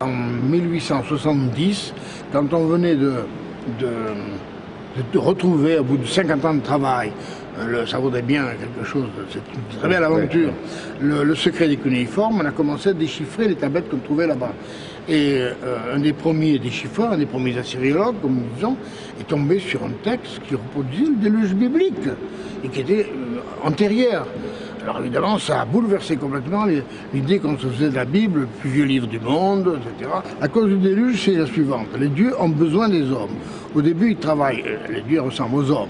En 1870, quand on venait de retrouver, au bout de 50 ans de travail, ça vaudrait bien quelque chose, c'est une très belle aventure, le secret des cunéiformes, on a commencé à déchiffrer les tablettes qu'on trouvait là-bas. Et un des premiers déchiffreurs, un des premiers assyriologues, comme nous disons, est tombé sur un texte qui reproduisait le déluge biblique et qui était antérieur. Alors évidemment, ça a bouleversé complètement l'idée qu'on se faisait de la Bible, le plus vieux livre du monde, etc. La cause du déluge, c'est la suivante. Les dieux ont besoin des hommes. Au début, ils travaillent. Les dieux ressemblent aux hommes.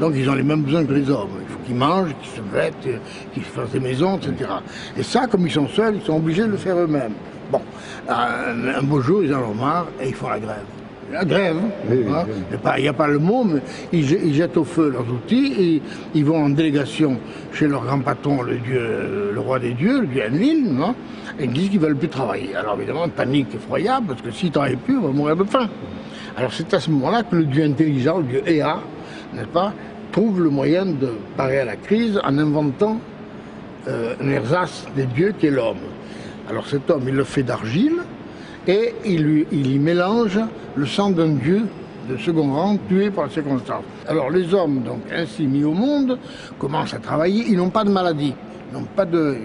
Donc ils ont les mêmes besoins que les hommes. Il faut qu'ils mangent, qu'ils se vêtent, qu'ils fassent des maisons, etc. Et ça, comme ils sont seuls, ils sont obligés de le faire eux-mêmes. Bon, un beau jour, ils en ont marre et ils font la grève. La grève, oui, hein. Oui. Il n'y a pas le mot, mais ils jettent au feu leurs outils et ils vont en délégation chez leur grand patron, le roi des dieux, le dieu Enlil, hein, et ils disent qu'ils ne veulent plus travailler. Alors évidemment, panique effroyable, parce que s'ils ne travaillent plus, on va mourir de faim. Alors c'est à ce moment-là que le dieu intelligent, le dieu Ea, n'est-ce pas, trouve le moyen de parer à la crise en inventant un ersatz des dieux qui est l'homme. Alors cet homme, il le fait d'argile, et il y mélange le sang d'un dieu de second rang tué par la circonstance. Alors les hommes, donc ainsi mis au monde, commencent à travailler, ils n'ont pas de maladie, ils n'ont pas de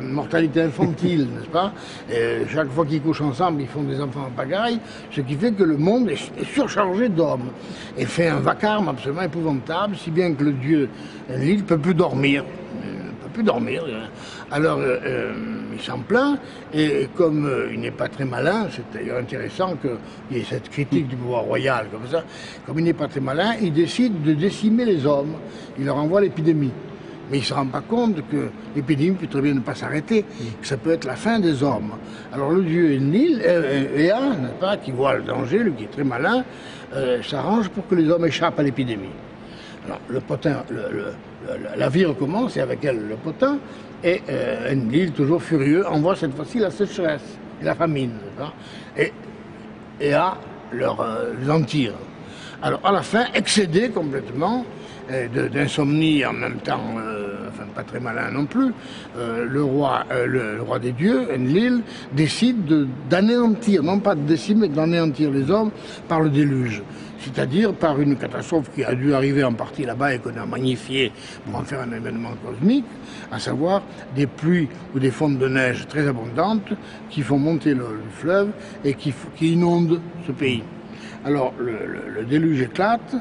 mortalité infantile, n'est-ce pas? Et chaque fois qu'ils couchent ensemble, ils font des enfants en pagaille, ce qui fait que le monde est surchargé d'hommes et fait un vacarme absolument épouvantable, si bien que le dieu Enlil ne peut plus dormir. Alors il s'en plaint, et comme il n'est pas très malin, c'est d'ailleurs intéressant qu'il y ait cette critique du pouvoir royal comme ça, comme il n'est pas très malin, il décide de décimer les hommes, il leur envoie l'épidémie. Mais il ne se rend pas compte que l'épidémie peut très bien ne pas s'arrêter, que ça peut être la fin des hommes. Alors le dieu Enlil, Ea, n'est-ce pas, qui voit le danger, lui qui est très malin, s'arrange pour que les hommes échappent à l'épidémie. Alors, le potin, la vie recommence, et avec elle le potin, et Enlil, toujours furieux, envoie cette fois-ci la sécheresse et la famine. Et Ea les en tire. Alors à la fin, excédé complètement, d'insomnie en même temps, enfin pas très malin non plus, le roi des dieux, Enlil, décide d'anéantir, non pas de décimer, mais d'anéantir les hommes par le déluge. C'est-à-dire par une catastrophe qui a dû arriver en partie là-bas et qu'on a magnifiée pour en faire un événement cosmique, à savoir des pluies ou des fontes de neige très abondantes qui font monter le fleuve et qui inondent ce pays. Alors le déluge éclate,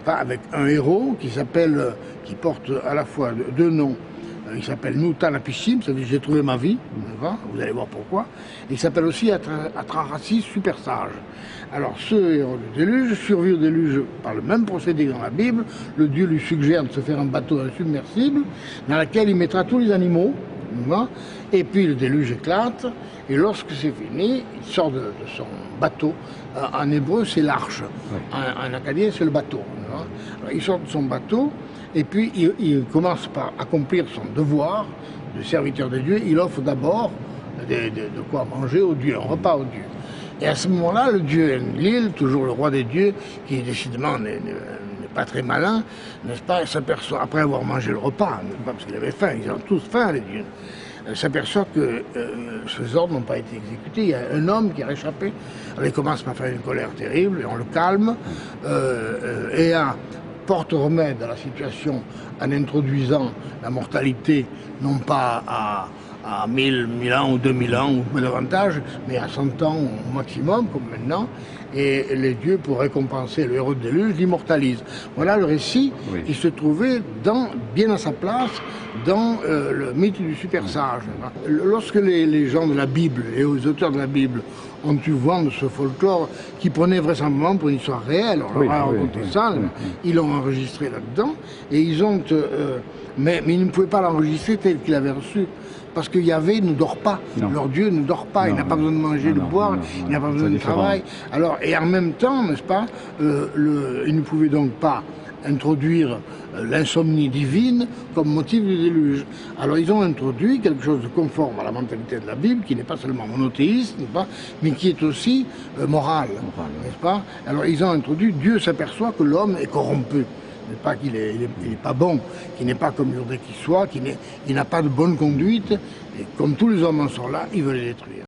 avec un héros qui porte à la fois deux noms. Il s'appelle Nutanapishtim, ça veut dire j'ai trouvé ma vie, vous allez voir pourquoi. Il s'appelle aussi Atrahasis, super sage. Alors ce héros du déluge survit au déluge par le même procédé que dans la Bible. Le Dieu lui suggère de se faire un bateau insubmersible dans lequel il mettra tous les animaux. Et puis le déluge éclate, et lorsque c'est fini, il sort de son bateau. En hébreu, c'est l'arche. En acadien, c'est le bateau. Alors, il sort de son bateau, et puis il commence par accomplir son devoir de serviteur de Dieu. Il offre d'abord de quoi manger aux dieux, un repas aux dieux. Et à ce moment-là, le dieu Enlil, toujours le roi des dieux, qui décidément n'est pas très malin, n'est-ce pas, s'aperçoit, après avoir mangé le repas, parce qu'il avait faim, ils ont tous faim les dieux, s'aperçoit que ces ordres n'ont pas été exécutés. Il y a un homme qui a réchappé. Alors il commence par faire une colère terrible, et on le calme. Ea porte remède à la situation en introduisant la mortalité, non pas à 1000 ans ou 2000 ans ou davantage, mais à 100 ans au maximum, comme maintenant, et les dieux, pour récompenser le héros de déluge, l'immortalisent. Voilà le récit qui se trouvait bien à sa place dans le mythe du super sage. Lorsque les gens de la Bible, et les auteurs de la Bible, ont eu vent de ce folklore qui prenait vraisemblablement pour une histoire réelle, on leur a raconté ça, ils l'ont enregistré là-dedans, et ils ont... mais ils ne pouvaient pas l'enregistrer tel qu'il avait reçu. Parce que Yahvé ne dort pas, leur Dieu ne dort pas, il n'a pas besoin de manger, de boire, il n'a pas besoin de travail. Alors, et en même temps, n'est-ce pas, il ne pouvait donc pas introduire l'insomnie divine comme motif du déluge. Alors ils ont introduit quelque chose de conforme à la mentalité de la Bible, qui n'est pas seulement monothéiste, n'est-ce pas, mais qui est aussi moral, n'est-ce pas. Alors ils ont introduit, Dieu s'aperçoit que l'homme est corrompu. n'est pas qu'il est, il est pas bon, qu'il n'est pas comme il voudrait qu'il soit, il n'a pas de bonne conduite, et comme tous les hommes en sont là, il veut les détruire.